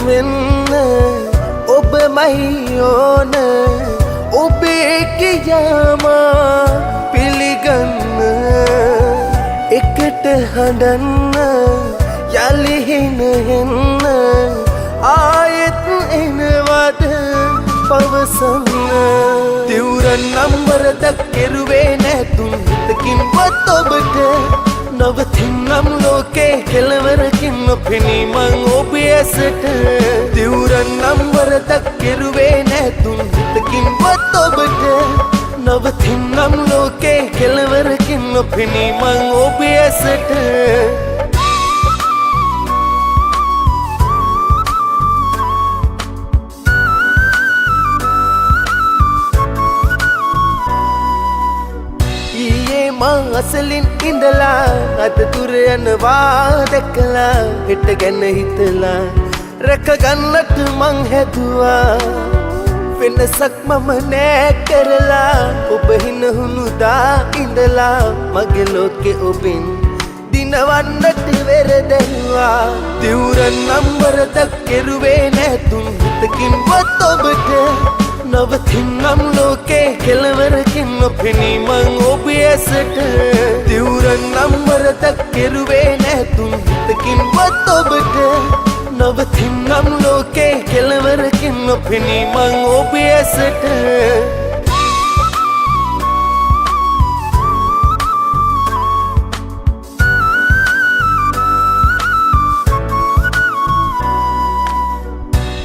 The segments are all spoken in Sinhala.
වෙන්න ඔබමයි ඕන ඔබේ කියාම පිළිගන්න එකට හඬන්න යලි හින එන්න ආයෙත් එනවද පවසන්න දිවුරන් නම්බරදක් කෙරුවේ නැතුන් හිතකින්වත් ඔබට නවතින්නම් ලෝකේ කෙලවරකින් නොපෙනී මං ඔබේ ඇසට දිවුරන් නම්බරදක් කෙරුවේ නැතුන් හිතකින්වත් ඔබට නවතින්නම් ලෝකේ කෙලවරකින් නොපෙනී මං ඔබේ ඇසට අසලින් ඉඳලා අද දුර යනවා දැකලා හෙට ගැන හිතලා රැකගන්නට මං හැදුවා වෙනසක් මම නෑ කරලා ඔබ හිනහුණුදා ඉඳලා මගේ ලෝකෙ ඔබින් දිනවන්නට වෙරදැරුවා දිවුරන් නම්බරදක් කෙරුවේ නැතුන් හිතකින්වත් ඔබට නවතින්නම් ලෝකේ කෙලවරකින් නොපෙනී මං ඔබේ ඇසට දිවුරන් නම්බරදක් කෙරුවේ නැතුන් හිතකින්වත් ඔබට නවතින්නම් ලෝකේ කෙලවරකින් නොපෙනී මං ඔබේ ඇසට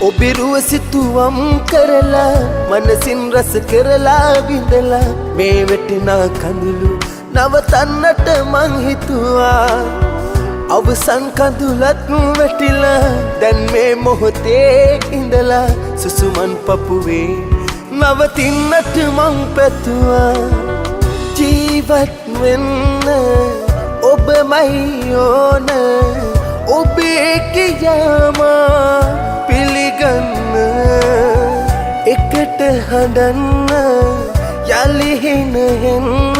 ඔබිරුව සිතුවම් කරලා මනසින් රස කරලා විඳලා මේ වැටෙනා කඳුළු නවතන්නට මං හිතුවා අවසන් කඳුලත් වැටිලා දැන් මේ මොහොතේ ඉඳලා සුසුමන් පපුවේ නවතින්නට මං පැතුවා ජීවත් වෙන්න ඔබමයි ඕන ඔබේ කියාම පිළිගන්න එකට හඬන්න යලි හින එන්න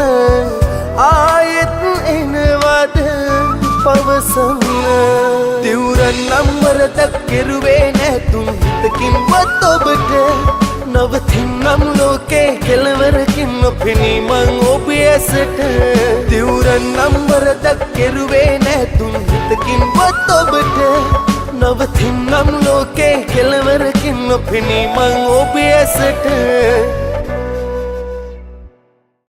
ආයෙත් එනවද පවසන්න දිවුරන් නම්බරදක් කෙරුවේ නැතුන් හිතකින්වත් ඔබට නවතින්නම් ලෝකේ කෙලවරකින් නොපෙනී මං ඔබේ ඇසට දිවුරන් නම්බරදක් කෙරුවේ නැතුන් හිතකින්වත් ඔබට නවතින්නම් ලෝකේ කෙලවරකින් නොපෙනී මං ඔබේ ඇසට